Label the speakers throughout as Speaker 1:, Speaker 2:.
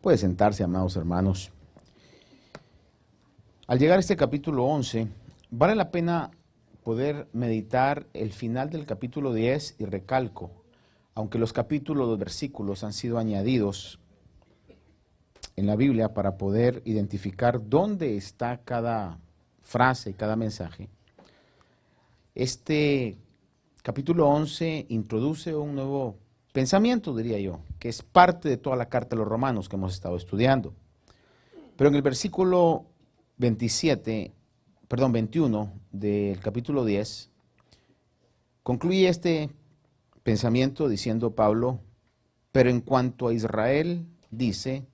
Speaker 1: Puede sentarse, amados hermanos. Al llegar a este capítulo 11, vale la pena poder meditar el final del capítulo 10 y recalco, aunque los capítulos, los versículos han sido añadidos en la Biblia para poder identificar dónde está cada frase y cada mensaje. Este capítulo 11 introduce un nuevo pensamiento, diría yo, que es parte de toda la carta de los Romanos que hemos estado estudiando. Pero en el versículo 21 del capítulo 10, concluye este pensamiento diciendo Pablo: pero en cuanto a Israel, dice,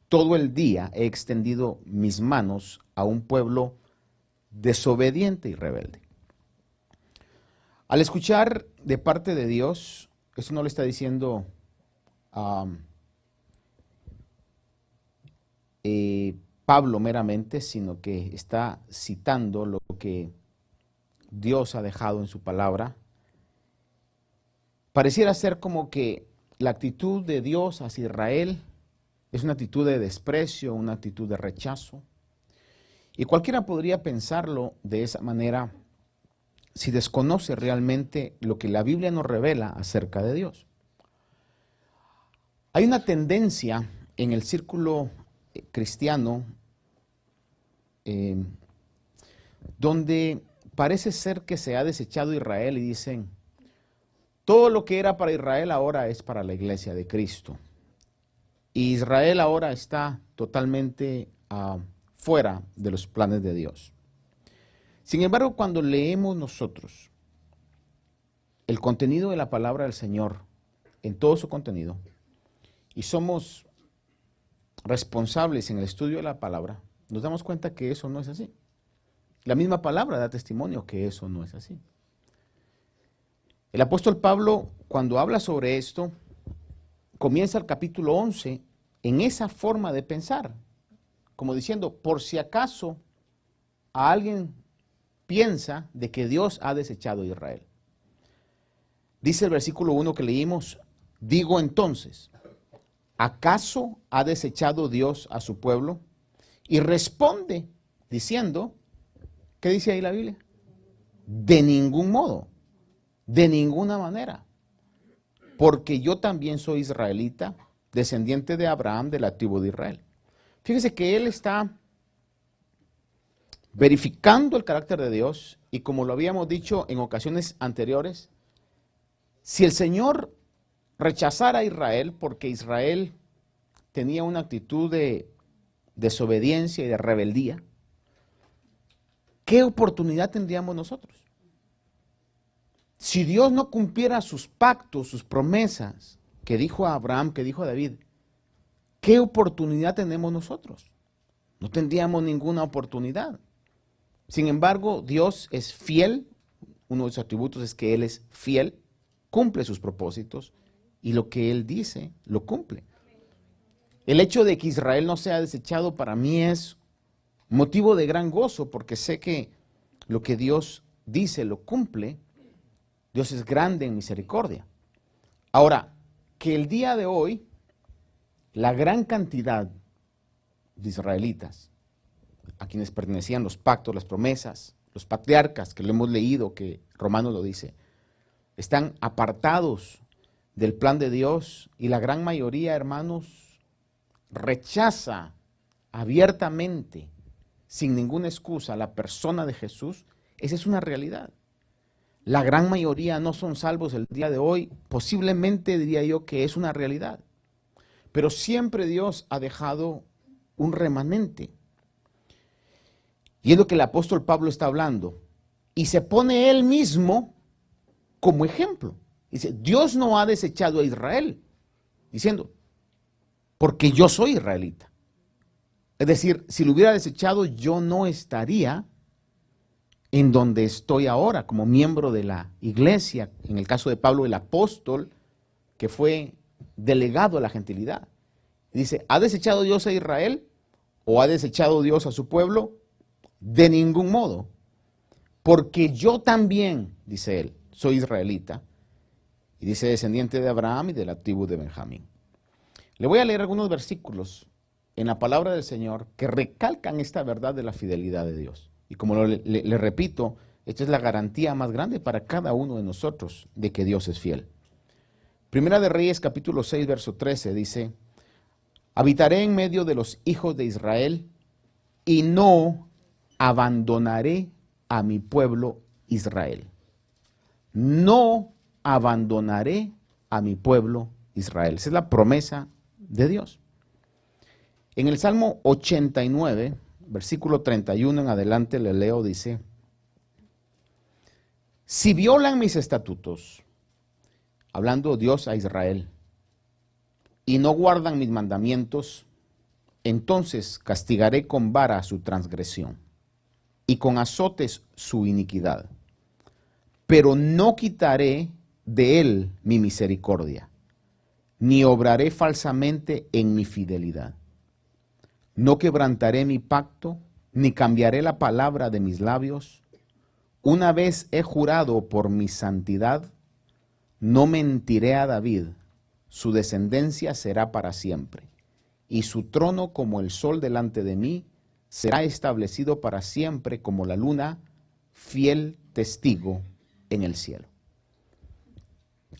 Speaker 1: todo el día he extendido mis manos a un pueblo desobediente y rebelde. Al escuchar de parte de Dios, eso no le está diciendo Pablo meramente, sino que está citando lo que Dios ha dejado en su palabra. Pareciera ser como que la actitud de Dios hacia Israel es una actitud de desprecio, una actitud de rechazo. Y cualquiera podría pensarlo de esa manera si desconoce realmente lo que la Biblia nos revela acerca de Dios. Hay una tendencia en el círculo cristiano donde parece ser que se ha desechado Israel y dicen, todo lo que era para Israel ahora es para la iglesia de Cristo. Y Israel ahora está totalmente fuera de los planes de Dios. Sin embargo, cuando leemos nosotros el contenido de la palabra del Señor en todo su contenido y somos responsables en el estudio de la palabra, nos damos cuenta que eso no es así. La misma palabra da testimonio que eso no es así. El apóstol Pablo, cuando habla sobre esto, comienza el capítulo 11 en esa forma de pensar, como diciendo, por si acaso a alguien piensa de que Dios ha desechado a Israel. Dice el versículo 1 que leímos, digo entonces, ¿acaso ha desechado Dios a su pueblo? Y responde diciendo, ¿qué dice ahí la Biblia? De ningún modo, de ninguna manera, porque yo también soy israelita, descendiente de Abraham, de la tribu de Israel. Fíjese que él está verificando el carácter de Dios y, como lo habíamos dicho en ocasiones anteriores, si el Señor rechazara a Israel porque Israel tenía una actitud de desobediencia y de rebeldía, ¿qué oportunidad tendríamos nosotros? Si Dios no cumpliera sus pactos, sus promesas que dijo a Abraham, que dijo a David, ¿qué oportunidad tenemos nosotros? No tendríamos ninguna oportunidad. Sin embargo, Dios es fiel, uno de sus atributos es que Él es fiel, cumple sus propósitos y lo que Él dice, lo cumple. El hecho de que Israel no sea desechado para mí es motivo de gran gozo porque sé que lo que Dios dice lo cumple. Dios es grande en misericordia. Ahora, que el día de hoy la gran cantidad de israelitas a quienes pertenecían los pactos, las promesas, los patriarcas, que lo hemos leído, que Romanos lo dice, están apartados del plan de Dios y la gran mayoría, hermanos, rechaza abiertamente, sin ninguna excusa, a la persona de Jesús. Esa es una realidad. La gran mayoría no son salvos el día de hoy, posiblemente diría yo que es una realidad, pero siempre Dios ha dejado un remanente. Y es lo que el apóstol Pablo está hablando. Y se pone él mismo como ejemplo. Dice, Dios no ha desechado a Israel, diciendo, porque yo soy israelita. Es decir, si lo hubiera desechado, yo no estaría en donde estoy ahora, como miembro de la iglesia, en el caso de Pablo, el apóstol, que fue delegado a la gentilidad. Dice, ¿ha desechado Dios a Israel o ha desechado Dios a su pueblo? De ningún modo, porque yo también, dice él, soy israelita, y dice descendiente de Abraham y de la tribu de Benjamín. Le voy a leer algunos versículos en la palabra del Señor que recalcan esta verdad de la fidelidad de Dios. Y como le repito, esta es la garantía más grande para cada uno de nosotros de que Dios es fiel. Primera de Reyes, capítulo 6, verso 13, dice: habitaré en medio de los hijos de Israel y no abandonaré a mi pueblo Israel. No abandonaré a mi pueblo Israel. Esa es la promesa de Dios. En el Salmo 89, versículo 31 en adelante le leo, dice: si violan mis estatutos, hablando Dios a Israel, y no guardan mis mandamientos, entonces castigaré con vara su transgresión y con azotes su iniquidad, pero no quitaré de él mi misericordia, ni obraré falsamente en mi fidelidad. No quebrantaré mi pacto, ni cambiaré la palabra de mis labios. Una vez he jurado por mi santidad, no mentiré a David, su descendencia será para siempre, y su trono como el sol delante de mí, será establecido para siempre como la luna, fiel testigo en el cielo.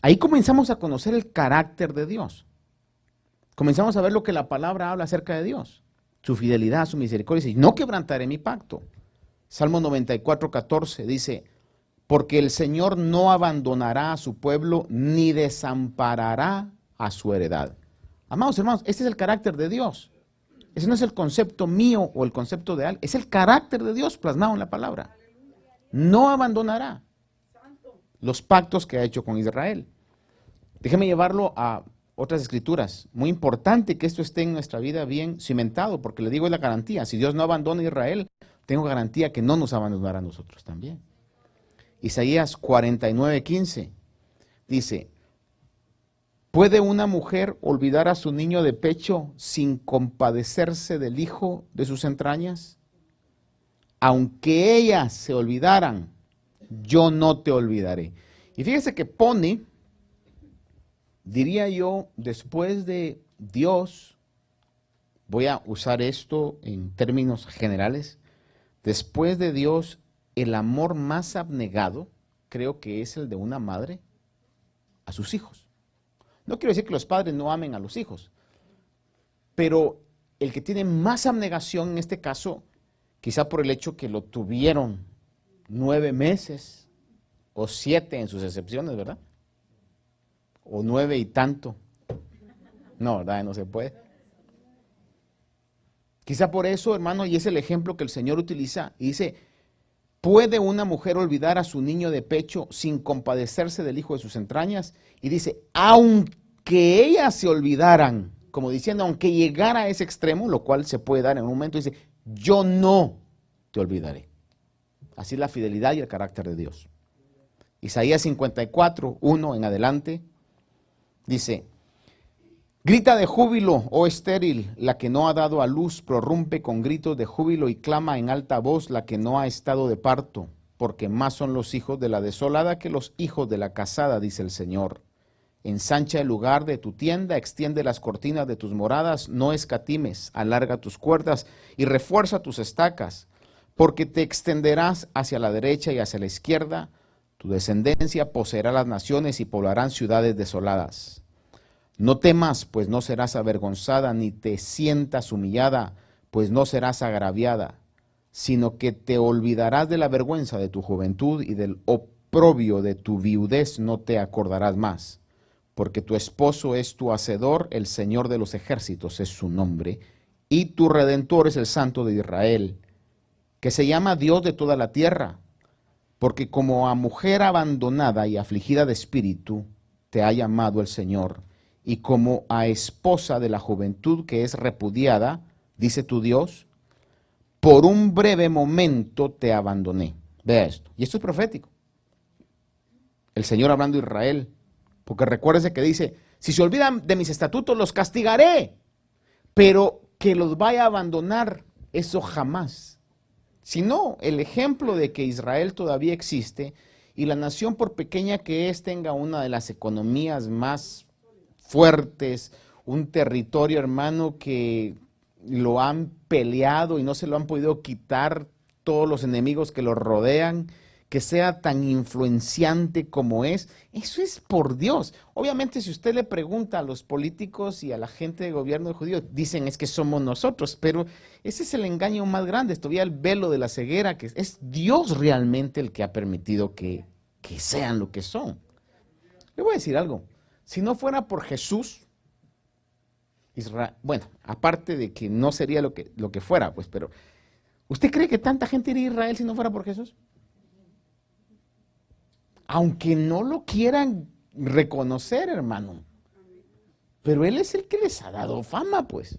Speaker 1: Ahí comenzamos a conocer el carácter de Dios. Comenzamos a ver lo que la palabra habla acerca de Dios, su fidelidad, su misericordia. Y no quebrantaré mi pacto. Salmo 94, 14 dice: porque el Señor no abandonará a su pueblo, ni desamparará a su heredad. Amados hermanos, este es el carácter de Dios. Ese no es el concepto mío o el concepto de alguien. Es el carácter de Dios plasmado en la palabra. No abandonará los pactos que ha hecho con Israel. Déjeme llevarlo a otras escrituras. Muy importante que esto esté en nuestra vida bien cimentado, porque le digo, es la garantía. Si Dios no abandona a Israel, tengo garantía que no nos abandonará a nosotros también. Isaías 49, 15 dice: ¿puede una mujer olvidar a su niño de pecho sin compadecerse del hijo de sus entrañas? Aunque ellas se olvidaran, yo no te olvidaré. Y fíjese que pone, diría yo, después de Dios, voy a usar esto en términos generales, después de Dios, el amor más abnegado, creo que es el de una madre a sus hijos. No quiero decir que los padres no amen a los hijos, pero el que tiene más abnegación en este caso, quizá por el hecho que lo tuvieron 9 meses o 7 en sus excepciones, ¿verdad? O 9 y tanto. No, ¿verdad? No se puede. Quizá por eso, hermano, y es el ejemplo que el Señor utiliza, y dice: ¿puede una mujer olvidar a su niño de pecho sin compadecerse del hijo de sus entrañas? Y dice: aunque ellas se olvidaran, como diciendo, aunque llegara a ese extremo, lo cual se puede dar en un momento, dice: yo no te olvidaré. Así es la fidelidad y el carácter de Dios. Isaías 54, 1 en adelante, dice: grita de júbilo, oh estéril, la que no ha dado a luz, prorrumpe con gritos de júbilo y clama en alta voz la que no ha estado de parto, porque más son los hijos de la desolada que los hijos de la casada, dice el Señor. Ensancha el lugar de tu tienda, extiende las cortinas de tus moradas, no escatimes, alarga tus cuerdas y refuerza tus estacas, porque te extenderás hacia la derecha y hacia la izquierda, tu descendencia poseerá las naciones y poblarán ciudades desoladas. No temas, pues no serás avergonzada, ni te sientas humillada, pues no serás agraviada, sino que te olvidarás de la vergüenza de tu juventud y del oprobio de tu viudez no te acordarás más, porque tu esposo es tu hacedor, el Señor de los ejércitos es su nombre, y tu Redentor es el Santo de Israel, que se llama Dios de toda la tierra, porque como a mujer abandonada y afligida de espíritu te ha llamado el Señor, y como a esposa de la juventud que es repudiada, dice tu Dios, por un breve momento te abandoné. Vea esto, y esto es profético. El Señor hablando a Israel, porque recuérdese que dice: si se olvidan de mis estatutos los castigaré, pero que los vaya a abandonar, eso jamás. Sino el ejemplo de que Israel todavía existe y la nación, por pequeña que es, tenga una de las economías más fuertes, un territorio, hermano, que lo han peleado y no se lo han podido quitar todos los enemigos que lo rodean, que sea tan influenciante como es, eso es por Dios. Obviamente, si usted le pregunta a los políticos y a la gente de gobierno judío, dicen es que somos nosotros, pero ese es el engaño más grande, es todavía el velo de la ceguera, que es Dios realmente el que ha permitido que sean lo que son. Le voy a decir algo, si no fuera por Jesús, Israel, bueno, aparte de que no sería lo que fuera, pues, pero ¿usted cree que tanta gente iría a Israel si no fuera por Jesús? Aunque no lo quieran reconocer, hermano. Pero Él es el que les ha dado fama, pues.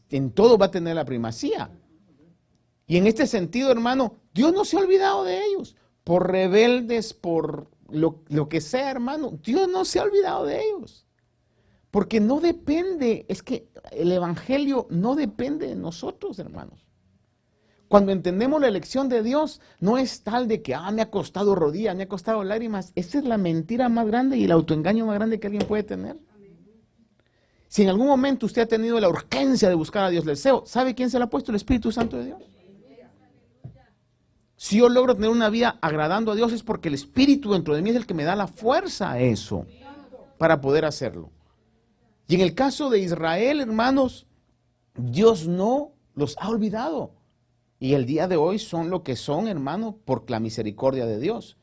Speaker 1: En todo va a tener la primacía. Y en este sentido, hermano, Dios no se ha olvidado de ellos. Por rebeldes, por lo que sea, hermano, Dios no se ha olvidado de ellos. Porque no depende, es que el evangelio no depende de nosotros, hermanos. Cuando entendemos la elección de Dios, no es tal de que, me ha costado rodillas, me ha costado lágrimas. Esa es la mentira más grande y el autoengaño más grande que alguien puede tener. Si en algún momento usted ha tenido la urgencia de buscar a Dios, el deseo, ¿sabe quién se le ha puesto? El Espíritu Santo de Dios. Si yo logro tener una vida agradando a Dios es porque el Espíritu dentro de mí es el que me da la fuerza a eso, para poder hacerlo. Y en el caso de Israel, hermanos, Dios no los ha olvidado. Y el día de hoy son lo que son, hermano, por la misericordia de Dios.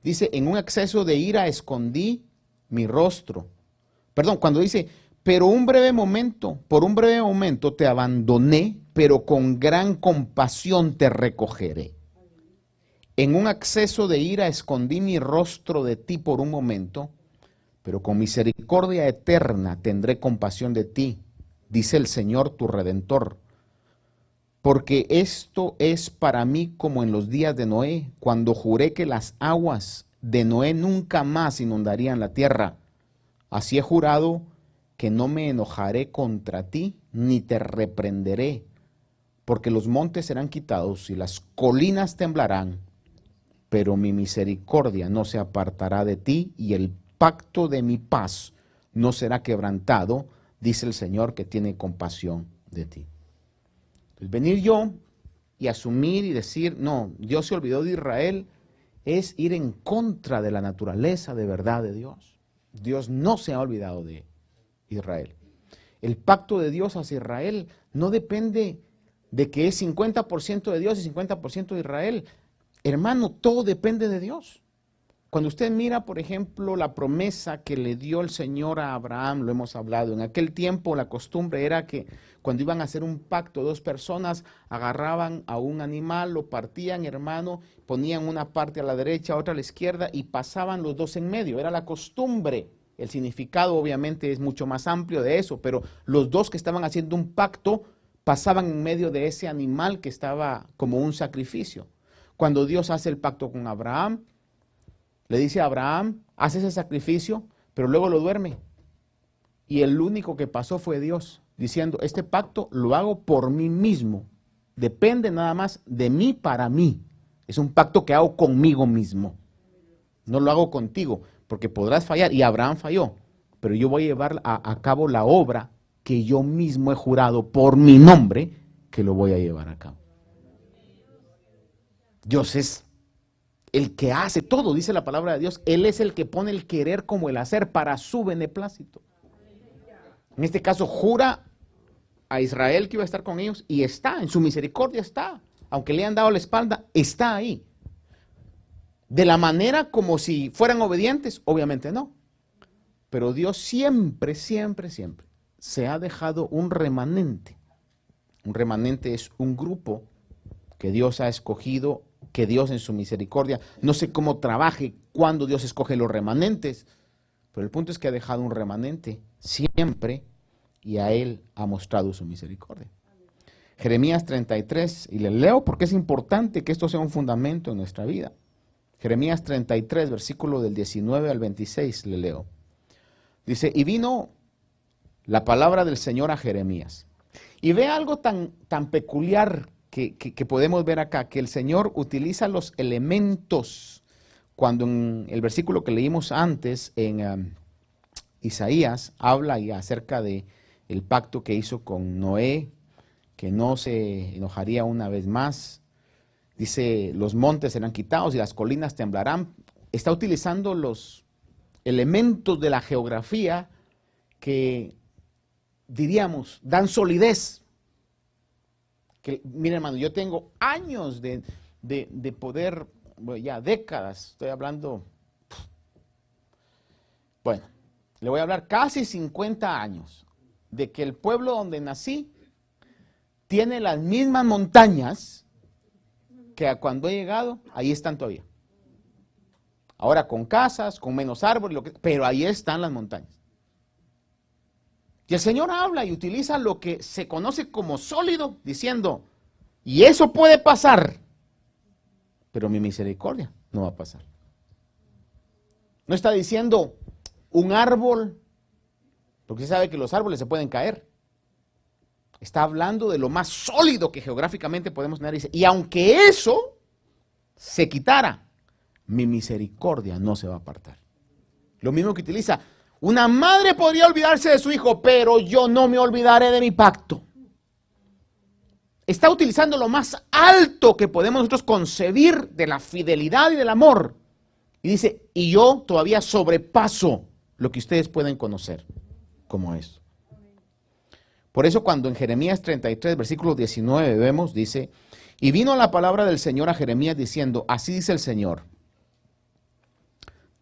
Speaker 1: Dice, en un exceso de ira escondí mi rostro. Perdón, cuando dice, por un breve momento te abandoné, pero con gran compasión te recogeré. En un exceso de ira escondí mi rostro de ti por un momento, pero con misericordia eterna tendré compasión de ti, dice el Señor tu Redentor. Porque esto es para mí como en los días de Noé, cuando juré que las aguas de Noé nunca más inundarían la tierra. Así he jurado que no me enojaré contra ti, ni te reprenderé, porque los montes serán quitados y las colinas temblarán, pero mi misericordia no se apartará de ti y el pacto de mi paz no será quebrantado, dice el Señor que tiene compasión de ti. Venir yo y asumir y decir, no, Dios se olvidó de Israel, es ir en contra de la naturaleza de verdad de Dios. Dios no se ha olvidado de Israel. El pacto de Dios hacia Israel no depende de que es 50% de Dios y 50% de Israel. Hermano, todo depende de Dios. Cuando usted mira, por ejemplo, la promesa que le dio el Señor a Abraham, lo hemos hablado, en aquel tiempo la costumbre era que cuando iban a hacer un pacto, dos personas agarraban a un animal, lo partían, hermano, ponían una parte a la derecha, otra a la izquierda y pasaban los dos en medio. Era la costumbre. El significado obviamente es mucho más amplio de eso, pero los dos que estaban haciendo un pacto pasaban en medio de ese animal que estaba como un sacrificio. Cuando Dios hace el pacto con Abraham, le dice a Abraham, haz ese sacrificio, pero luego lo duerme. Y el único que pasó fue Dios, diciendo, este pacto lo hago por mí mismo. Depende nada más de mí para mí. Es un pacto que hago conmigo mismo. No lo hago contigo, porque podrás fallar, y Abraham falló. Pero yo voy a llevar a cabo la obra que yo mismo he jurado por mi nombre, que lo voy a llevar a cabo. Dios es el que hace todo, dice la palabra de Dios. Él es el que pone el querer como el hacer para su beneplácito. En este caso, jura a Israel que iba a estar con ellos y está, en su misericordia está. Aunque le han dado la espalda, está ahí. De la manera como si fueran obedientes, obviamente no. Pero Dios siempre, siempre, siempre se ha dejado un remanente. Un remanente es un grupo que Dios ha escogido, que Dios en su misericordia, no sé cómo trabaje, cuando Dios escoge los remanentes, pero el punto es que ha dejado un remanente siempre y a Él ha mostrado su misericordia. Jeremías 33, y le leo porque es importante que esto sea un fundamento en nuestra vida. Jeremías 33, versículo del 19 al 26, le leo. Dice, y vino la palabra del Señor a Jeremías. Y ve algo tan peculiar que podemos ver acá, que el Señor utiliza los elementos, cuando en el versículo que leímos antes, en Isaías habla ya acerca de el pacto que hizo con Noé, que no se enojaría una vez más. Dice, los montes serán quitados y las colinas temblarán. Está utilizando los elementos de la geografía que, diríamos, dan solidez. Que, mire, hermano, yo tengo años de poder, bueno, ya décadas, estoy hablando, bueno, le voy a hablar casi 50 años, de que el pueblo donde nací tiene las mismas montañas que cuando he llegado, ahí están todavía. Ahora con casas, con menos árboles, pero ahí están las montañas. Y el Señor habla y utiliza lo que se conoce como sólido, diciendo, y eso puede pasar, pero mi misericordia no va a pasar. No está diciendo un árbol, porque usted sabe que los árboles se pueden caer. Está hablando de lo más sólido que geográficamente podemos tener. Y aunque eso se quitara, mi misericordia no se va a apartar. Lo mismo que utiliza, una madre podría olvidarse de su hijo, pero yo no me olvidaré de mi pacto. Está utilizando lo más alto que podemos nosotros concebir de la fidelidad y del amor. Y dice, y yo todavía sobrepaso lo que ustedes pueden conocer como esto. Por eso cuando en Jeremías 33, versículo 19 vemos, dice, y vino la palabra del Señor a Jeremías diciendo, así dice el Señor,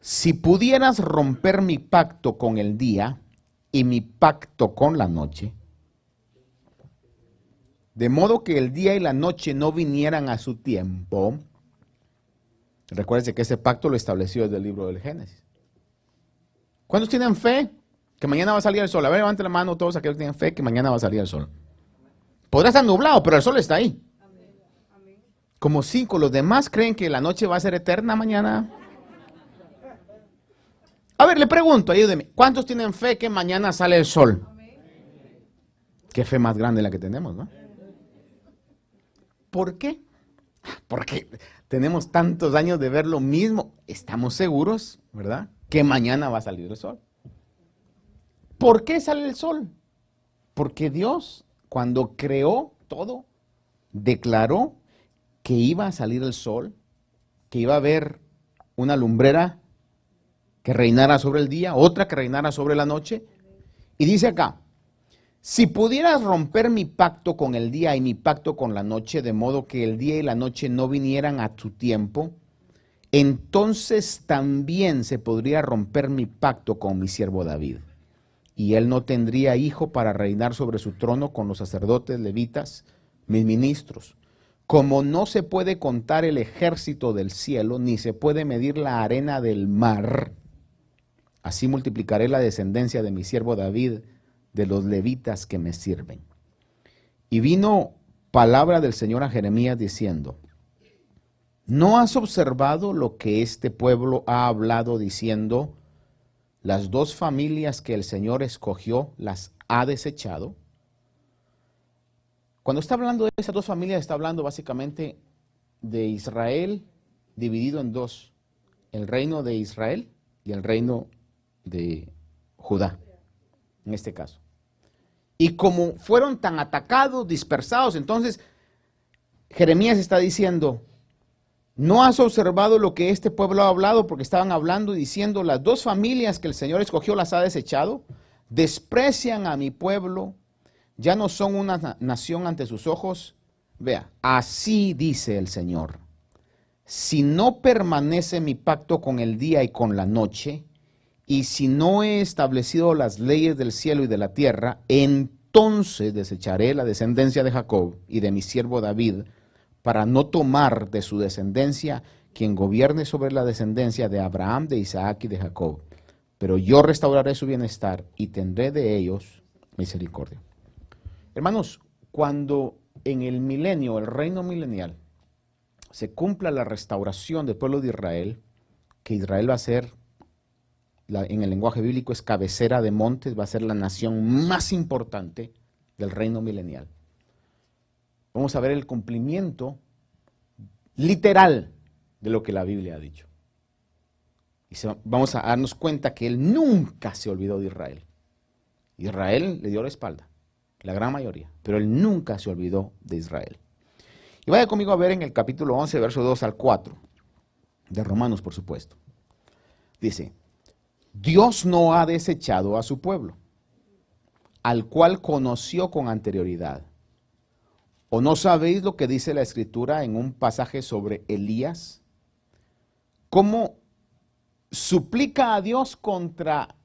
Speaker 1: si pudieras romper mi pacto con el día y mi pacto con la noche, de modo que el día y la noche no vinieran a su tiempo. Recuérdense que ese pacto lo estableció desde el libro del Génesis. ¿Cuántos tienen fe que mañana va a salir el sol? A ver, levanten la mano todos aquellos que tienen fe que mañana va a salir el sol. Podrá estar nublado, pero el sol está ahí. Como 5, los demás creen que la noche va a ser eterna mañana. A ver, le pregunto, ayúdeme, ¿cuántos tienen fe que mañana sale el sol? Qué fe más grande la que tenemos, ¿no? ¿Por qué? Porque tenemos tantos años de ver lo mismo. Estamos seguros, ¿verdad?, que mañana va a salir el sol. ¿Por qué sale el sol? Porque Dios, cuando creó todo, declaró que iba a salir el sol, que iba a haber una lumbrera que reinara sobre el día, otra que reinara sobre la noche. Y dice acá, si pudieras romper mi pacto con el día y mi pacto con la noche, de modo que el día y la noche no vinieran a tu tiempo, entonces también se podría romper mi pacto con mi siervo David. Y él no tendría hijo para reinar sobre su trono con los sacerdotes levitas, mis ministros. Como no se puede contar el ejército del cielo, ni se puede medir la arena del mar, así multiplicaré la descendencia de mi siervo David, de los levitas que me sirven. Y vino palabra del Señor a Jeremías diciendo, ¿no has observado lo que este pueblo ha hablado diciendo, las dos familias que el Señor escogió las ha desechado? Cuando está hablando de esas dos familias, está hablando básicamente de Israel dividido en dos, el reino de Israel y el reino de Judá, en este caso. Y como fueron tan atacados, dispersados, entonces Jeremías está diciendo, ¿no has observado lo que este pueblo ha hablado? Porque estaban hablando y diciendo, las dos familias que el Señor escogió las ha desechado, desprecian a mi pueblo, ya no son una nación ante sus ojos. Vea, así dice el Señor, si no permanece mi pacto con el día y con la noche, y si no he establecido las leyes del cielo y de la tierra, entonces desecharé la descendencia de Jacob y de mi siervo David, para no tomar de su descendencia quien gobierne sobre la descendencia de Abraham, de Isaac y de Jacob. Pero yo restauraré su bienestar y tendré de ellos misericordia. Hermanos, cuando en el milenio, el reino milenial, se cumpla la restauración del pueblo de Israel, que Israel va a ser, en el lenguaje bíblico es cabecera de montes, va a ser la nación más importante del reino milenial. Vamos a ver el cumplimiento literal de lo que la Biblia ha dicho. Y vamos a darnos cuenta que él nunca se olvidó de Israel. Israel le dio la espalda, la gran mayoría, pero él nunca se olvidó de Israel. Y vaya conmigo a ver en el capítulo 11, verso 2 al 4, de Romanos, por supuesto. Dice, Dios no ha desechado a su pueblo, al cual conoció con anterioridad. ¿O no sabéis lo que dice la Escritura en un pasaje sobre Elías? ¿Cómo suplica a Dios contra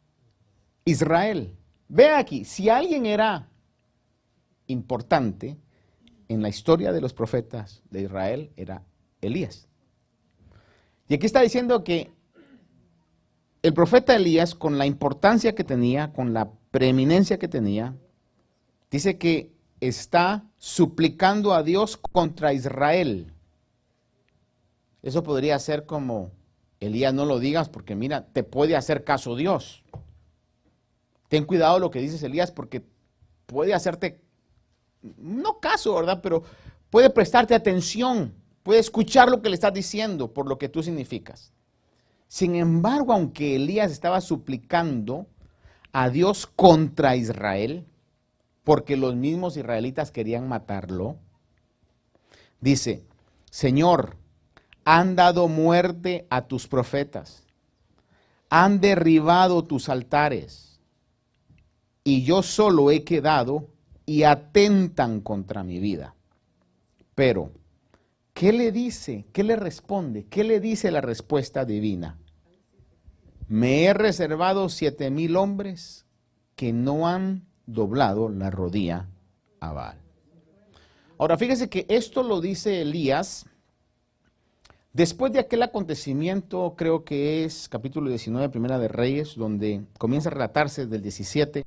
Speaker 1: Israel? Ve aquí, si alguien era importante en la historia de los profetas de Israel, era Elías. Y aquí está diciendo que el profeta Elías, con la importancia que tenía, con la preeminencia que tenía, dice que está suplicando a Dios contra Israel. Eso podría ser como, Elías, no lo digas porque mira, te puede hacer caso Dios. Ten cuidado lo que dices, Elías, porque puede hacerte, no caso, ¿verdad? Pero puede prestarte atención, puede escuchar lo que le estás diciendo por lo que tú significas. Sin embargo, aunque Elías estaba suplicando a Dios contra Israel, porque los mismos israelitas querían matarlo, dice, Señor, han dado muerte a tus profetas, han derribado tus altares, y yo solo he quedado y atentan contra mi vida. Pero, ¿qué le dice? ¿Qué le responde? ¿Qué le dice la respuesta divina? Me he reservado 7,000 hombres que no han doblado la rodilla a Baal. Ahora, fíjese que esto lo dice Elías después de aquel acontecimiento, creo que es capítulo 19, Primera de Reyes, donde comienza a relatarse del 17,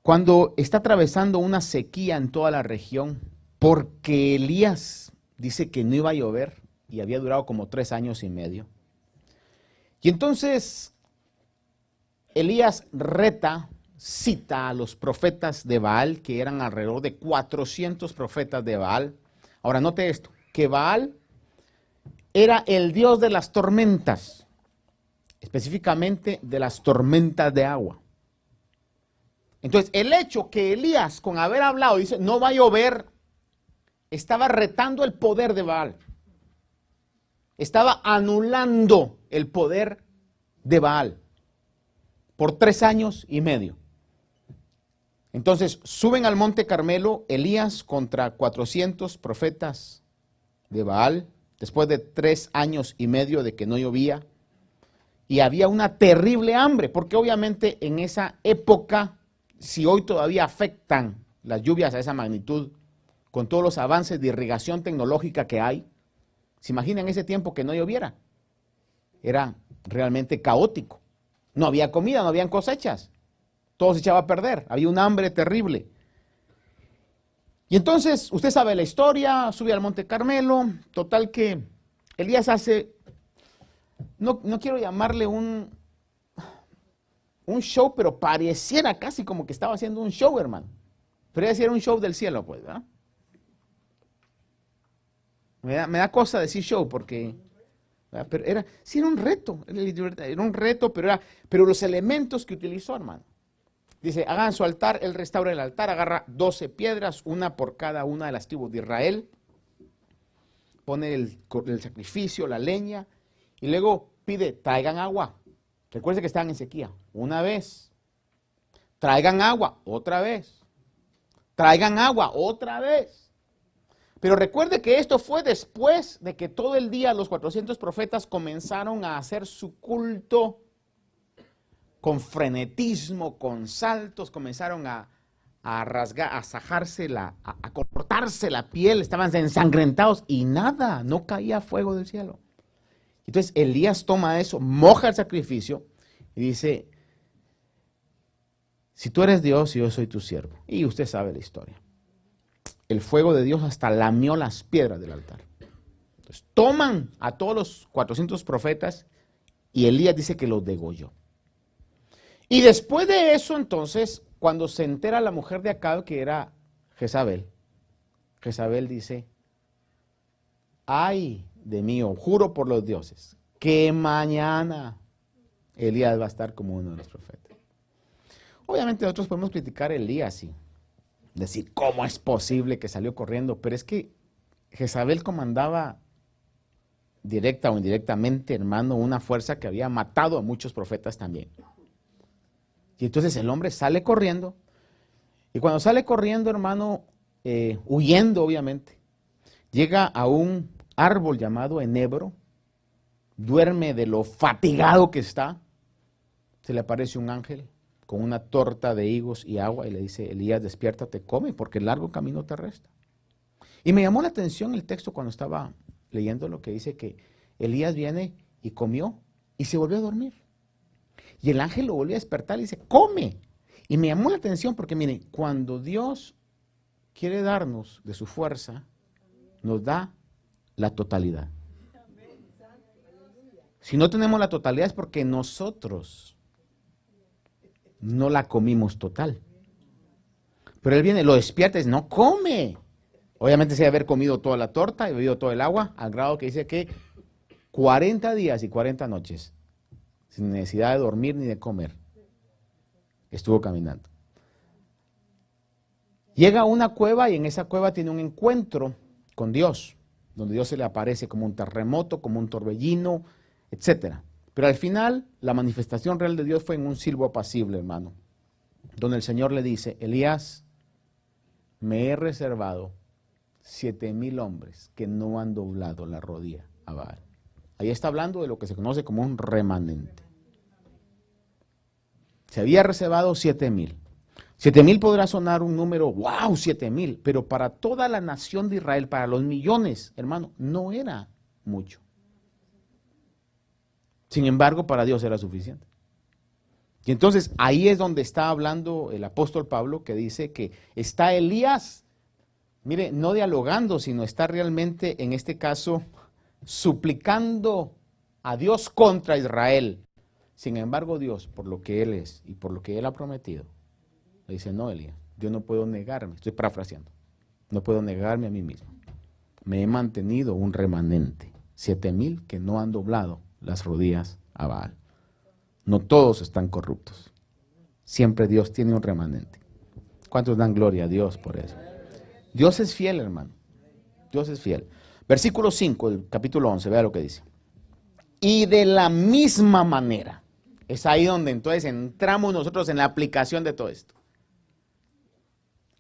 Speaker 1: cuando está atravesando una sequía en toda la región, porque Elías dice que no iba a llover y había durado como 3 años y medio. Y entonces Elías cita a los profetas de Baal, que eran alrededor de 400 profetas de Baal. Ahora note esto, que Baal era el dios de las tormentas, específicamente de las tormentas de agua. Entonces, el hecho que Elías, con haber hablado, dice, no va a llover, estaba retando el poder de Baal. Estaba anulando el poder de Baal por 3 años y medio. Entonces, suben al monte Carmelo, Elías contra 400 profetas de Baal, después de 3 años y medio de que no llovía, y había una terrible hambre, porque obviamente en esa época, si hoy todavía afectan las lluvias a esa magnitud, con todos los avances de irrigación tecnológica que hay, ¿se imaginan ese tiempo que no lloviera? Era realmente caótico. No había comida, no habían cosechas. Todo se echaba a perder. Había un hambre terrible. Y entonces, usted sabe la historia, sube al Monte Carmelo, total que Elías hace, no quiero llamarle un show, pero pareciera casi como que estaba haciendo un show, hermano. Pero era un show del cielo, pues, ¿verdad? Me da cosa decir show porque, ¿verdad? Pero era un reto, pero los elementos que utilizó, hermano. Dice, hagan su altar, él restaura el altar, agarra 12 piedras, una por cada una de las tribus de Israel, pone el sacrificio, la leña, y luego pide, traigan agua. Recuerden que estaban en sequía, una vez. Traigan agua, otra vez. Traigan agua, otra vez. Pero recuerde que esto fue después de que todo el día los 400 profetas comenzaron a hacer su culto con frenetismo, con saltos, comenzaron a rasgar, a sajarse, a cortarse la piel, estaban ensangrentados y nada, no caía fuego del cielo. Entonces Elías toma eso, moja el sacrificio y dice, si tú eres Dios, yo soy tu siervo. Y usted sabe la historia. El fuego de Dios hasta lamió las piedras del altar. Entonces toman a todos los 400 profetas y Elías dice que los degolló. Y después de eso, entonces, cuando se entera la mujer de Acab, que era Jezabel, Jezabel dice, ay de mí, juro por los dioses, que mañana Elías va a estar como uno de los profetas. Obviamente nosotros podemos criticar a Elías, sí. Decir, ¿cómo es posible que salió corriendo? Pero es que Jezabel comandaba directa o indirectamente, hermano, una fuerza que había matado a muchos profetas también. Y entonces el hombre sale corriendo, y cuando sale corriendo, hermano, huyendo obviamente, llega a un árbol llamado enebro, duerme de lo fatigado que está, se le aparece un ángel con una torta de higos y agua y le dice, Elías, despiértate, come, porque el largo camino te resta. Y me llamó la atención el texto cuando estaba leyendo lo que dice que Elías viene y comió y se volvió a dormir. Y el ángel lo volvió a despertar y dice, come. Y me llamó la atención porque miren, cuando Dios quiere darnos de su fuerza, nos da la totalidad. Si no tenemos la totalidad es porque nosotros no la comimos total. Pero él viene, lo despierta y dice, no come. Obviamente se debe haber comido toda la torta y bebido todo el agua, al grado que dice que 40 días y 40 noches, sin necesidad de dormir ni de comer, estuvo caminando. Llega a una cueva y en esa cueva tiene un encuentro con Dios, donde Dios se le aparece como un terremoto, como un torbellino, etc. Pero al final, la manifestación real de Dios fue en un silbo apacible, hermano, donde el Señor le dice, Elías, me he reservado 7,000 hombres que no han doblado la rodilla a Baal. Ahí está hablando de lo que se conoce como un remanente. Se había reservado 7,000. 7,000 podrá sonar un número, wow, 7,000, pero para toda la nación de Israel, para los millones, hermano, no era mucho. Sin embargo, para Dios era suficiente. Y entonces ahí es donde está hablando el apóstol Pablo, que dice que está Elías, mire, no dialogando, sino está realmente, en este caso, suplicando a Dios contra Israel. Sin embargo, Dios, por lo que Él es y por lo que Él ha prometido, le dice, no, Elías, yo no puedo negarme, estoy parafraseando, no puedo negarme a mí mismo. Me he mantenido un remanente, 7,000 que no han doblado las rodillas a Baal. No todos están corruptos. Siempre Dios tiene un remanente. ¿Cuántos dan gloria a Dios por eso? Dios es fiel, hermano. Dios es fiel. Versículo 5 del capítulo 11, vea lo que dice. Y de la misma manera, es ahí donde entonces entramos nosotros en la aplicación de todo esto.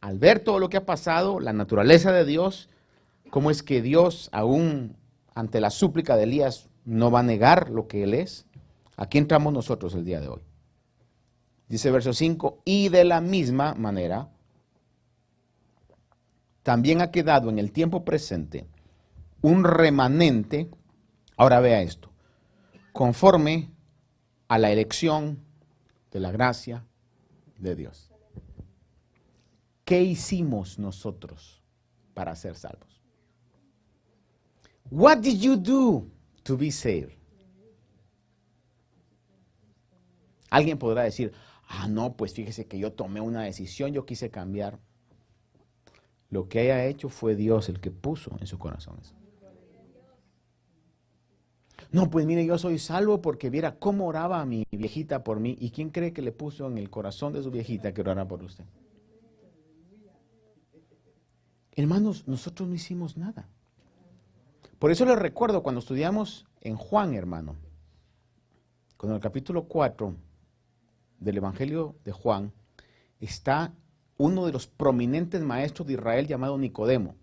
Speaker 1: Al ver todo lo que ha pasado, la naturaleza de Dios, cómo es que Dios, aún ante la súplica de Elías, no va a negar lo que Él es. Aquí entramos nosotros el día de hoy. Dice verso 5, y de la misma manera, también ha quedado en el tiempo presente un remanente, ahora vea esto, conforme a la elección de la gracia de Dios. ¿Qué hicimos nosotros para ser salvos? What did you do to be saved? Alguien podrá decir, no, pues fíjese que yo tomé una decisión, yo quise cambiar. Lo que haya hecho fue Dios el que puso en su corazón eso. No, pues mire, yo soy salvo porque viera cómo oraba mi viejita por mí. ¿Y quién cree que le puso en el corazón de su viejita que orara por usted? Hermanos, nosotros no hicimos nada. Por eso les recuerdo cuando estudiamos en Juan, hermano, con el capítulo 4 del Evangelio de Juan, está uno de los prominentes maestros de Israel llamado Nicodemo,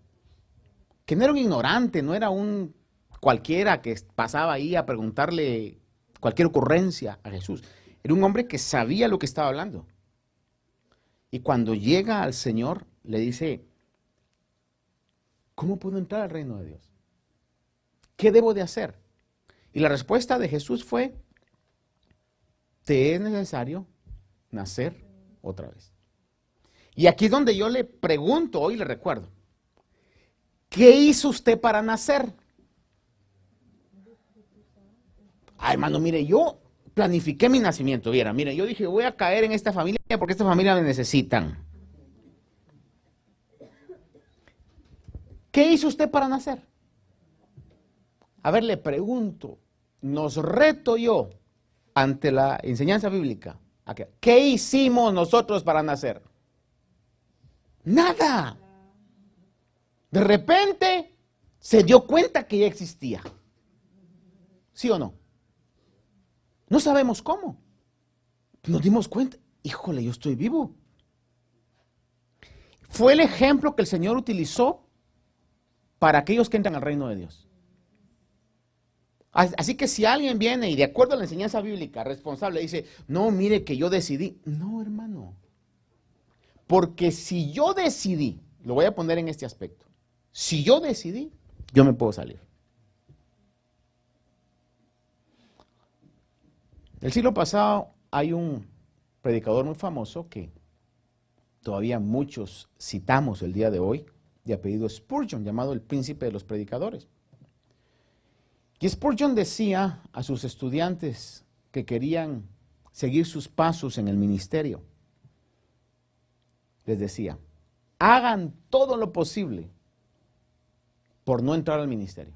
Speaker 1: que no era un ignorante, no era un cualquiera que pasaba ahí a preguntarle cualquier ocurrencia a Jesús. Era un hombre que sabía lo que estaba hablando. Y cuando llega al Señor, le dice, ¿cómo puedo entrar al reino de Dios? ¿Qué debo de hacer? Y la respuesta de Jesús fue, te es necesario nacer otra vez. Y aquí es donde yo le pregunto, hoy le recuerdo, ¿qué hizo usted para nacer? Hermano, mire, yo planifiqué mi nacimiento, viera, mire, yo dije, voy a caer en esta familia porque esta familia me necesitan. ¿Qué hizo usted para nacer? A ver, le pregunto, nos reto yo ante la enseñanza bíblica. ¿Qué hicimos nosotros para nacer? Nada. De repente se dio cuenta que ya existía. ¿Sí o no? No sabemos cómo. Nos dimos cuenta. Híjole, yo estoy vivo. Fue el ejemplo que el Señor utilizó para aquellos que entran al reino de Dios. Así que si alguien viene y de acuerdo a la enseñanza bíblica responsable dice, no, mire que yo decidí. No, hermano. Porque si yo decidí, lo voy a poner en este aspecto, si yo decidí, yo me puedo salir. El siglo pasado hay un predicador muy famoso que todavía muchos citamos el día de hoy, de apellido Spurgeon, llamado el príncipe de los predicadores. Y Spurgeon decía a sus estudiantes que querían seguir sus pasos en el ministerio, les decía, hagan todo lo posible por no entrar al ministerio.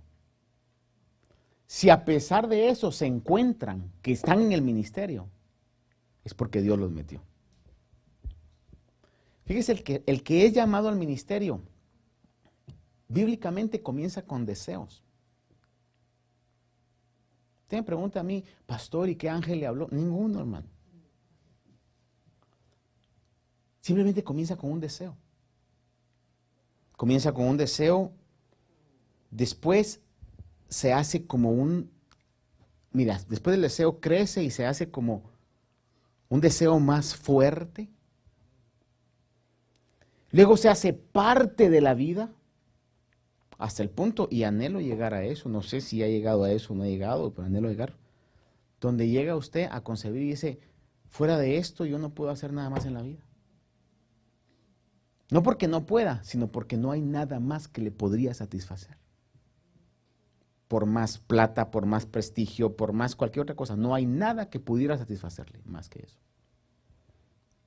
Speaker 1: Si a pesar de eso se encuentran que están en el ministerio, es porque Dios los metió. Fíjese, el que es llamado al ministerio, bíblicamente comienza con deseos. Usted me pregunta a mí, pastor, ¿y qué ángel le habló? Ninguno, hermano. Simplemente comienza con un deseo. Comienza con un deseo, después se hace como mira, después del deseo crece y se hace como un deseo más fuerte. Luego se hace parte de la vida hasta el punto, y anhelo llegar a eso, no sé si ha llegado a eso o no ha llegado, pero anhelo llegar, donde llega usted a concebir y dice, fuera de esto yo no puedo hacer nada más en la vida. No porque no pueda, sino porque no hay nada más que le podría satisfacer. Por más plata, por más prestigio, por más cualquier otra cosa, no hay nada que pudiera satisfacerle más que eso.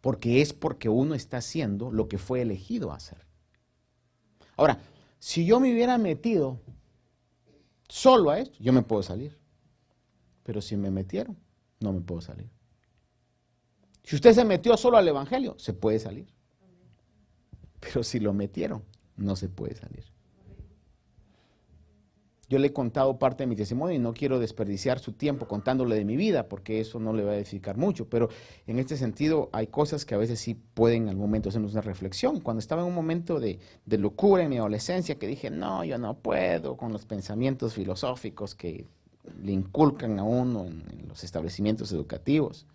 Speaker 1: Porque uno está haciendo lo que fue elegido a hacer. Ahora, si yo me hubiera metido solo a esto, yo me puedo salir. Pero si me metieron, no me puedo salir. Si usted se metió solo al evangelio, se puede salir. Pero si lo metieron, no se puede salir. Yo le he contado parte de mi testimonio y no quiero desperdiciar su tiempo contándole de mi vida, porque eso no le va a edificar mucho, pero en este sentido hay cosas que a veces sí pueden al momento hacernos una reflexión. Cuando estaba en un momento de locura en mi adolescencia, que dije, no, yo no puedo, con los pensamientos filosóficos que le inculcan a uno en los establecimientos educativos.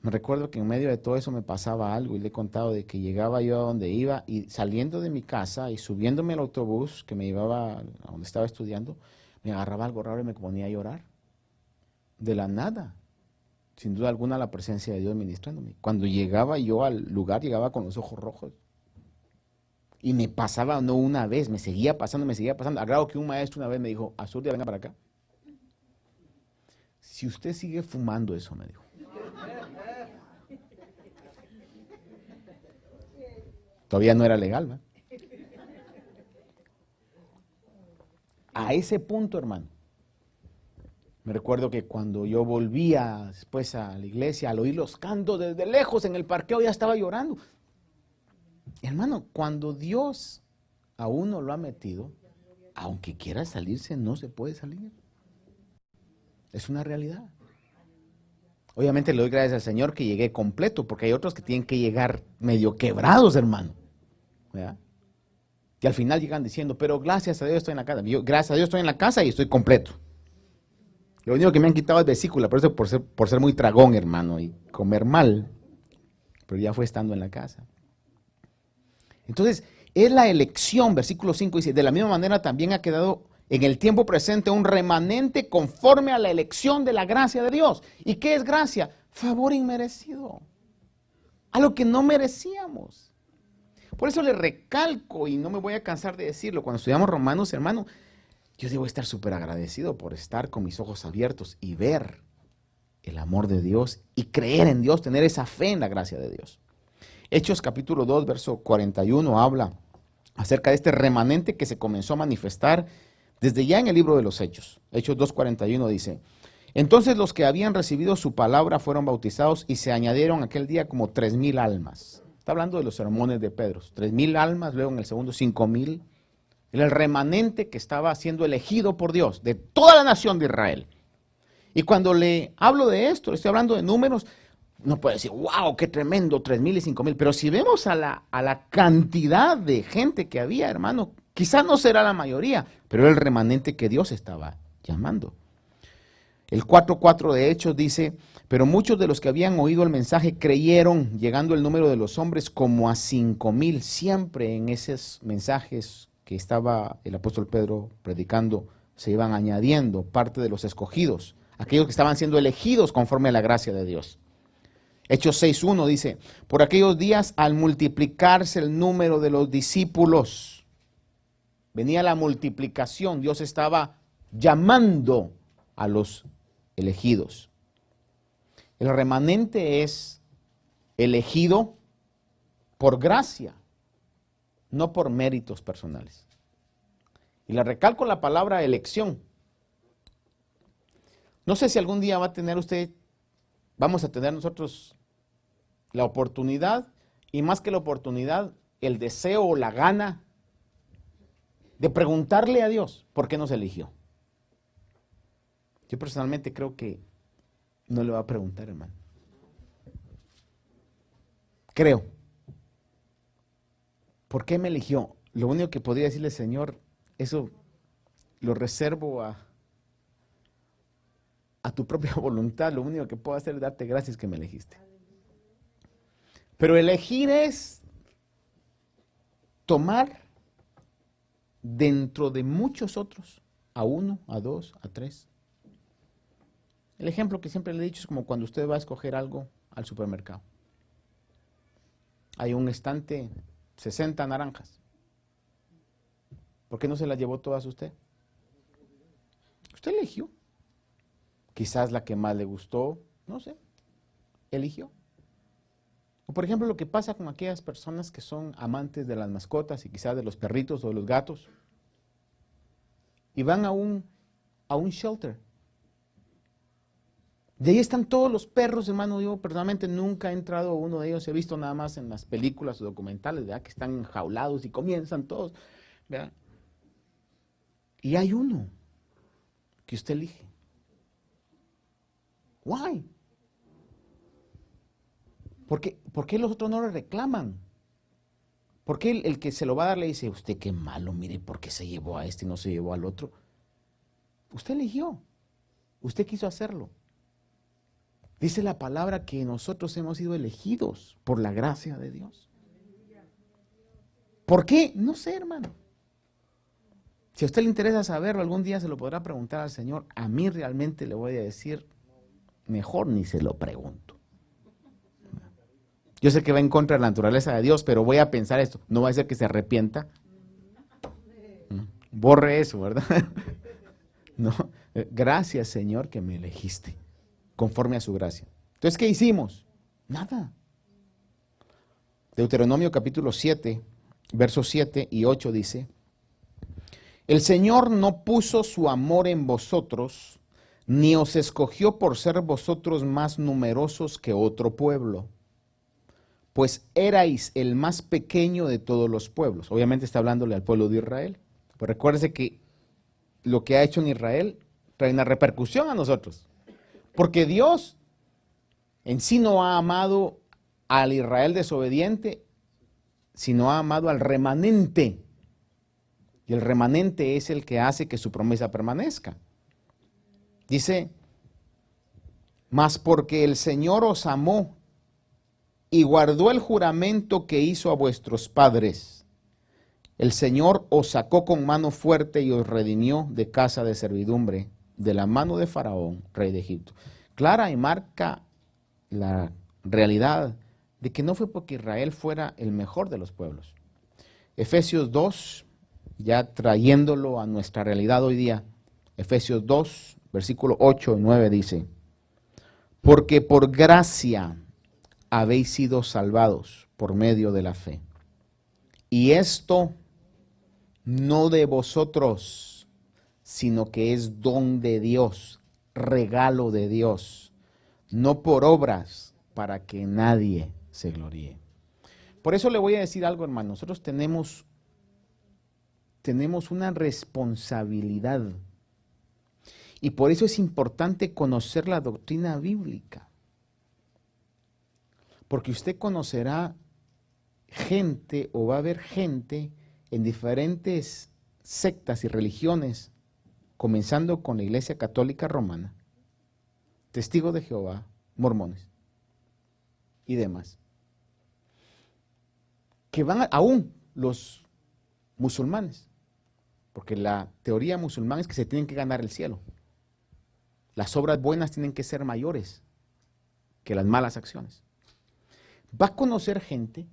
Speaker 1: Me recuerdo que en medio de todo eso me pasaba algo y le he contado de que llegaba yo a donde iba y saliendo de mi casa y subiéndome al autobús que me llevaba a donde estaba estudiando, me agarraba algo raro y me ponía a llorar. De la nada. Sin duda alguna la presencia de Dios ministrándome. Cuando llegaba yo al lugar, llegaba con los ojos rojos. Y me pasaba no una vez, me seguía pasando, al grado que un maestro una vez me dijo, Azurdia, venga para acá. Si usted sigue fumando eso, me dijo. Todavía no era legal, ¿verdad? A ese punto, hermano. Me recuerdo que cuando yo volvía después a la iglesia, al oír los cantos desde lejos en el parqueo, ya estaba llorando. Hermano, cuando Dios a uno lo ha metido, aunque quiera salirse, no se puede salir. Es una realidad. Obviamente le doy gracias al Señor que llegué completo, porque hay otros que tienen que llegar medio quebrados, hermano. ¿Verdad? Y al final llegan diciendo, pero gracias a Dios estoy en la casa. Yo, gracias a Dios estoy en la casa y estoy completo. Lo único que me han quitado es vesícula, por eso por ser muy tragón, hermano, y comer mal. Pero ya fue estando en la casa. Entonces, es la elección, versículo 5 dice, de la misma manera también ha quedado en el tiempo presente un remanente conforme a la elección de la gracia de Dios. ¿Y qué es gracia? Favor inmerecido. A lo que no merecíamos. Por eso le recalco, y no me voy a cansar de decirlo, cuando estudiamos Romanos, hermano, yo debo estar súper agradecido por estar con mis ojos abiertos y ver el amor de Dios y creer en Dios, tener esa fe en la gracia de Dios. Hechos capítulo 2, verso 41 habla acerca de este remanente que se comenzó a manifestar Desde ya en el libro de los Hechos, Hechos 2:41 dice, entonces los que habían recibido su palabra fueron bautizados y se añadieron aquel día como 3,000 almas. Está hablando de los sermones de Pedro. 3,000 almas, luego en el segundo 5,000. Era el remanente que estaba siendo elegido por Dios de toda la nación de Israel. Y cuando le hablo de esto, le estoy hablando de números, no puede decir, wow, qué tremendo, 3,000 y 5,000. Pero si vemos a la cantidad de gente que había, hermano, quizás no será la mayoría, pero era el remanente que Dios estaba llamando. El 4:4 de Hechos dice, pero muchos de los que habían oído el mensaje creyeron, llegando el número de los hombres como a 5,000. Siempre en esos mensajes que estaba el apóstol Pedro predicando, se iban añadiendo parte de los escogidos, aquellos que estaban siendo elegidos conforme a la gracia de Dios. Hechos 6:1 dice, por aquellos días al multiplicarse el número de los discípulos, venía la multiplicación, Dios estaba llamando a los elegidos. El remanente es elegido por gracia, no por méritos personales. Y le recalco la palabra elección. No sé si algún día va a tener usted, vamos a tener nosotros la oportunidad, y más que la oportunidad, el deseo o la gana de preguntarle a Dios por qué nos eligió. Yo personalmente creo que no le va a preguntar, hermano. Creo. ¿Por qué me eligió? Lo único que podría decirle, Señor, eso lo reservo a tu propia voluntad. Lo único que puedo hacer es darte gracias que me elegiste. Pero elegir es tomar dentro de muchos otros, a uno, a dos, a tres. El ejemplo que siempre le he dicho es como cuando usted va a escoger algo al supermercado. Hay un estante, 60 naranjas. ¿Por qué no se las llevó todas usted? Usted eligió. Quizás la que más le gustó, no sé, eligió. O por ejemplo lo que pasa con aquellas personas que son amantes de las mascotas y quizás de los perritos o de los gatos. Y van a un shelter. De ahí están todos los perros, hermano. Yo personalmente nunca he entrado a uno de ellos, he visto nada más en las películas o documentales, ¿verdad? Que están enjaulados y comienzan todos, ¿verdad? Y hay uno que usted elige. Why? ¿Por qué los otros no le reclaman? ¿Por qué el que se lo va a dar le dice, usted qué malo, mire, por qué se llevó a este y no se llevó al otro? Usted eligió, usted quiso hacerlo. Dice la palabra que nosotros hemos sido elegidos por la gracia de Dios. ¿Por qué? No sé, hermano. Si a usted le interesa saberlo, algún día se lo podrá preguntar al Señor. A mí realmente le voy a decir, mejor ni se lo pregunto. Yo sé que va en contra de la naturaleza de Dios, pero voy a pensar esto. No va a ser que se arrepienta. Borre eso, ¿verdad? No. Gracias, Señor, que me elegiste conforme a su gracia. Entonces, ¿qué hicimos? Nada. Deuteronomio capítulo 7, versos 7 y 8 dice, el Señor no puso su amor en vosotros, ni os escogió por ser vosotros más numerosos que otro pueblo, pues erais el más pequeño de todos los pueblos. Obviamente está hablándole al pueblo de Israel. Pues recuérdese que lo que ha hecho en Israel trae una repercusión a nosotros. Porque Dios en sí no ha amado al Israel desobediente, sino ha amado al remanente. Y el remanente es el que hace que su promesa permanezca. Dice, mas porque el Señor os amó y guardó el juramento que hizo a vuestros padres, el Señor os sacó con mano fuerte y os redimió de casa de servidumbre, de la mano de Faraón, rey de Egipto. Clara y marca la realidad de que no fue porque Israel fuera el mejor de los pueblos. Efesios 2, ya trayéndolo a nuestra realidad hoy día, Efesios 2, versículo 8 y 9 dice, porque por gracia habéis sido salvados por medio de la fe. Y esto no de vosotros, sino que es don de Dios, regalo de Dios, no por obras para que nadie se gloríe. Por eso le voy a decir algo, hermano. Nosotros tenemos una responsabilidad. Y por eso es importante conocer la doctrina bíblica. Porque usted conocerá gente o va a haber gente en diferentes sectas y religiones, comenzando con la Iglesia Católica Romana, Testigos de Jehová, mormones y demás, que van aún los musulmanes, porque la teoría musulmana es que se tienen que ganar el cielo. Las obras buenas tienen que ser mayores que las malas acciones. Va a conocer gente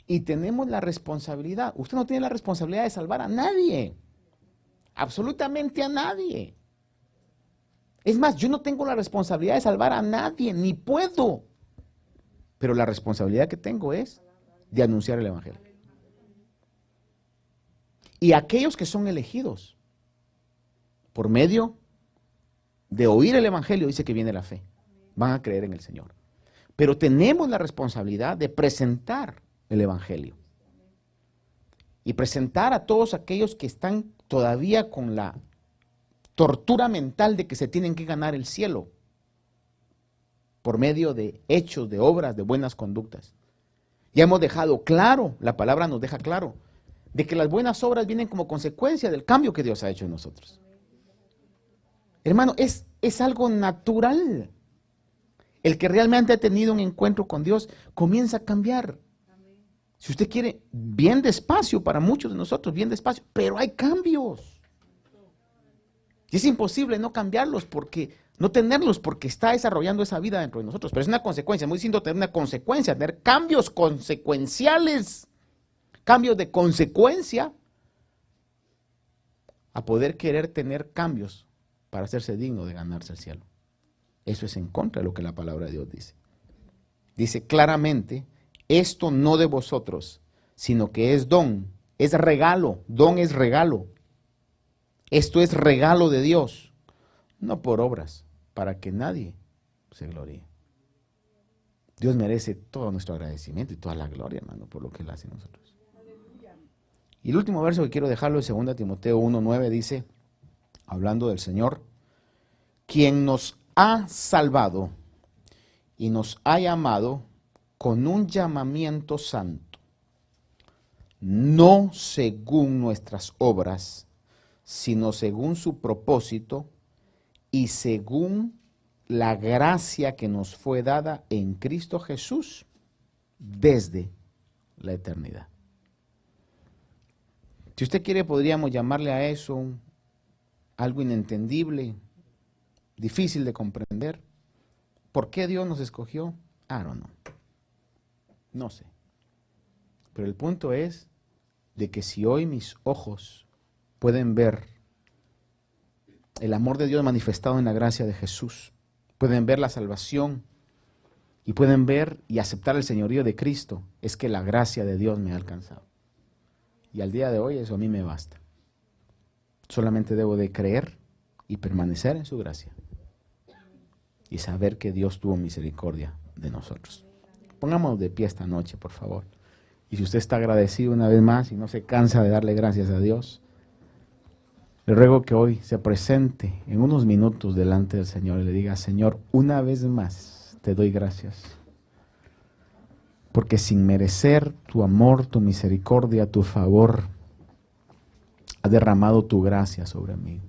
Speaker 1: y tenemos la responsabilidad. Usted no tiene la responsabilidad de salvar a nadie, absolutamente a nadie. Es más, yo no tengo la responsabilidad de salvar a nadie, ni puedo. Pero la responsabilidad que tengo es de anunciar el Evangelio. Y aquellos que son elegidos por medio de oír el Evangelio, dice que viene la fe. Van a creer en el Señor. Pero tenemos la responsabilidad de presentar el Evangelio. Y presentar a todos aquellos que están todavía con la tortura mental de que se tienen que ganar el cielo por medio de hechos, de obras, de buenas conductas. Ya hemos dejado claro, la palabra nos deja claro, de que las buenas obras vienen como consecuencia del cambio que Dios ha hecho en nosotros. Hermano, es algo natural. El que realmente ha tenido un encuentro con Dios comienza a cambiar. Si usted quiere, bien despacio para muchos de nosotros, bien despacio, pero hay cambios. Y es imposible no cambiarlos no tenerlos porque está desarrollando esa vida dentro de nosotros. Pero es una consecuencia, muy distinto tener una consecuencia, tener cambios consecuenciales, cambios de consecuencia, a poder querer tener cambios para hacerse digno de ganarse el cielo. Eso es en contra de lo que la palabra de Dios dice. Dice claramente, esto no de vosotros, sino que es don, es regalo, don es regalo. Esto es regalo de Dios, no por obras, para que nadie se gloríe. Dios merece todo nuestro agradecimiento y toda la gloria, hermano, por lo que Él hace en nosotros. Y el último verso que quiero dejarlo es 2 Timoteo 1:9, dice, hablando del Señor, quien nos ha salvado y nos ha llamado con un llamamiento santo, no según nuestras obras, sino según su propósito y según la gracia que nos fue dada en Cristo Jesús desde la eternidad. Si usted quiere, podríamos llamarle a eso algo inentendible, difícil de comprender. ¿Por qué Dios nos escogió? I don't know. No sé. Pero el punto es de que si hoy mis ojos pueden ver el amor de Dios manifestado en la gracia de Jesús, pueden ver la salvación y pueden ver y aceptar el señorío de Cristo, es que la gracia de Dios me ha alcanzado. Y al día de hoy eso a mí me basta. Solamente debo de creer y permanecer en su gracia y saber que Dios tuvo misericordia de nosotros. Pongámonos de pie esta noche, por favor. Y si usted está agradecido una vez más y no se cansa de darle gracias a Dios, le ruego que hoy se presente en unos minutos delante del Señor y le diga, Señor, una vez más te doy gracias. Porque sin merecer tu amor, tu misericordia, tu favor, has derramado tu gracia sobre mí.